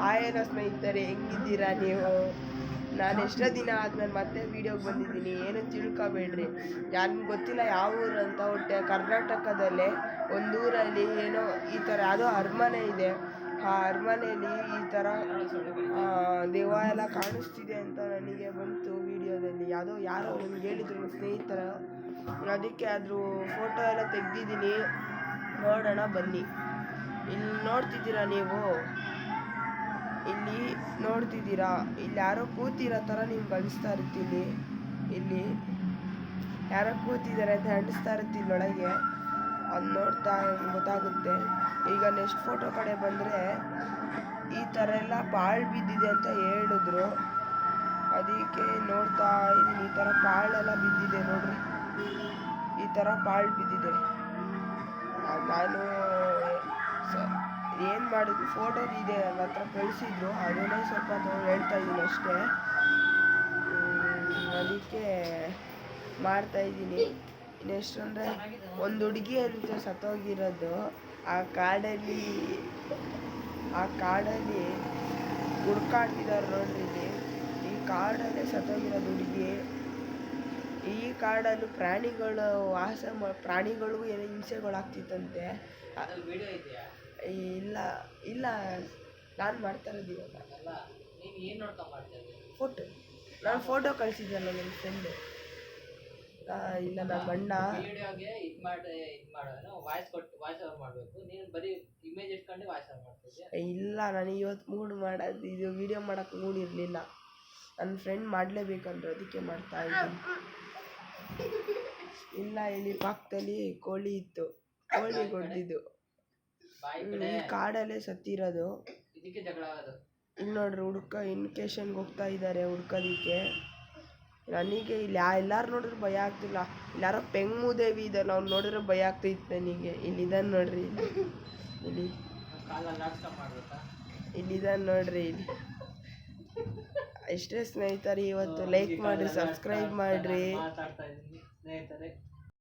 ಆಯನ ಸ್ನೇಹಿತರೆ, ಹೆಂಗಿದ್ದೀರಾ ನೀವು? ನಾನು ಎಷ್ಟೋ ದಿನ ಆದ್ಮೇಲೆ ಮತ್ತೆ ವೀಡಿಯೋಗೆ ಬಂದಿದ್ದೀನಿ. ಏನು ತಿಳ್ಕೊಬೇಡ್ರಿ, ನನಗೆ ಗೊತ್ತಿಲ್ಲ ಯಾವ ಊರು ಅಂತ. ಒಟ್ಟೆ ಕರ್ನಾಟಕದಲ್ಲೇ ಒಂದೂರಲ್ಲಿ ಏನೋ ಈ ಥರ ಯಾವುದೋ ಅರಮನೆ ಇದೆ. ಆ ಅರಮನೆಯಲ್ಲಿ ಈ ಥರ ದೆವ್ವ ಎಲ್ಲ ಕಾಣಿಸ್ತಿದೆ ಅಂತ ನನಗೆ ಬಂತು ವೀಡಿಯೋದಲ್ಲಿ. ಯಾರೋ ನನಗೆ ಹೇಳಿದ್ರು ಸ್ನೇಹಿತರ, ಅದಕ್ಕೆ ಅದ್ರ ಫೋಟೋ ಎಲ್ಲ ತೆಗ್ದಿದ್ದೀನಿ. ನೋಡೋಣ ಬನ್ನಿ. ಇಲ್ಲಿ ನೋಡ್ತಿದ್ದೀರಾ ನೀವು, ಇಲ್ಲಿ ನೋಡ್ತಿದ್ದೀರಾ, ಇಲ್ಲಿ ಯಾರೋ ಕೂತಿರೋ ಥರ ನಿಮ್ಗೆ ಅನಿಸ್ತಾ ಇರ್ತೀನಿ. ಇಲ್ಲಿ ಯಾರೋ ಕೂತಿದ್ದಾರೆ ಅಂತ ಅನಿಸ್ತಾ ಇರ್ತೀನಿ ಒಳಗೆ. ಅದು ನೋಡ್ತಾ ಗೊತ್ತಾಗುತ್ತೆ. ಈಗ ನೆಕ್ಸ್ಟ್ ಫೋಟೋ ಕಡೆ ಬಂದರೆ ಈ ಥರ ಎಲ್ಲ ಪಾಳು ಬಿದ್ದಿದೆ ಅಂತ ಹೇಳಿದ್ರು. ಅದಕ್ಕೆ ನೋಡ್ತಾ ಇದ್ದೀನಿ. ಈ ಥರ ಪಾಳೆಲ್ಲ ಬಿದ್ದಿದೆ ನೋಡ್ರಿ, ಈ ಥರ ಪಾಳು ಬಿದ್ದಿದೆ. ನಾನು ಏನು ಮಾಡಿದ್ವಿ, ಫೋಟೋ ಇದೆ ನನ್ನ ಹತ್ರ ಕಳಿಸಿದ್ರು, ಅದನ್ನೇ ಸ್ವಲ್ಪ ಹೇಳ್ತಾ ಇದ್ದೀನಿ ಅಷ್ಟೇ. ಅದಕ್ಕೆ ಮಾಡ್ತಾಯಿದ್ದೀನಿ. ನೆಕ್ಸ್ಟ್ ಅಂದರೆ ಒಂದು ಹುಡುಗಿ ಅಂತ ಸತ್ತೋಗಿರೋದು ಆ ಕಾಡಲ್ಲಿ ಹುಡ್ಕಾಡ್ತಿದ್ದಾರೆ ನೋಡ್ರಿ. ಈ ಕಾಡಲ್ಲೇ ಸತ್ತೋಗಿರೋದು ಹುಡುಗಿ. ಈ ಕಾಡಲ್ಲೂ ಪ್ರಾಣಿಗಳಿಗೂ ಏನೋ ಹಿಂಸೆಗಳಾಗ್ತಿತ್ತಂತೆ. ಇಲ್ಲ ನಾನು ಮಾಡ್ತಾ ಇರೋದು ಇವಾಗ ಫೋಟೋ. ನಾನು ಫೋಟೋ ಕಳಿಸಿದ್ದಲ್ಲ ನನ್ನ ಫ್ರೆಂಡು. ಇಲ್ಲ ನಮ್ಮ ಅಣ್ಣ. ಇಲ್ಲ, ನಾನು ಇವತ್ತು ಮೂಡ್ ಮಾಡೋದು, ಇದು ವಿಡಿಯೋ ಮಾಡೋಕ್ಕೆ ಮೂಡ್ ಇರಲಿಲ್ಲ. ನನ್ನ ಫ್ರೆಂಡ್ ಮಾಡಲೇಬೇಕಂದ್ರೆ ಅದಕ್ಕೆ ಮಾಡ್ತಾ ಇದ್ದೀನಿ. ಇಲ್ಲ, ಇಲ್ಲಿ ಪಕ್ಕದಲ್ಲಿ ಕೋಳಿ ಇತ್ತು, ಕೋಳಿ ಹೊಡೆದಿದ್ದು. ಈ ಕಾಡಲ್ಲೇ ಸತ್ತಿರೋದು. ಇಲ್ಲಿ ನೋಡ್ರಿ, ಇನ್ಕೇಶನ್ಗೆ ಹೋಗ್ತಾ ಇದ್ದಾರೆ ಹುಡ್ಕೋದಿಕ್ಕೆ. ನನಗೆ ಇಲ್ಲಿ ಎಲ್ಲಾರು ನೋಡಿದ್ರೆ ಭಯ ಆಗ್ತಿಲ್ಲ. ಇಲ್ಲಾರೋ ಪೆಂಗ್ಮೂದೇವಿ ಇದ್ದಾರೆ, ಅವ್ನು ನೋಡಿದ್ರೆ ಭಯ ಆಗ್ತೈತೆ ನನಗೆ. ಇಲ್ಲಿದ್ದಾನೆ ನೋಡ್ರಿ, ಇಲ್ಲಿದ್ದಾನೆ ನೋಡ್ರಿ. ಇಲ್ಲಿ ಅಷ್ಟೇ ಸ್ನೇಹಿತರೆ, ಇವತ್ತು ಲೈಕ್ ಮಾಡಿರಿ, ಸಬ್ಸ್ಕ್ರೈಬ್ ಮಾಡಿರಿ.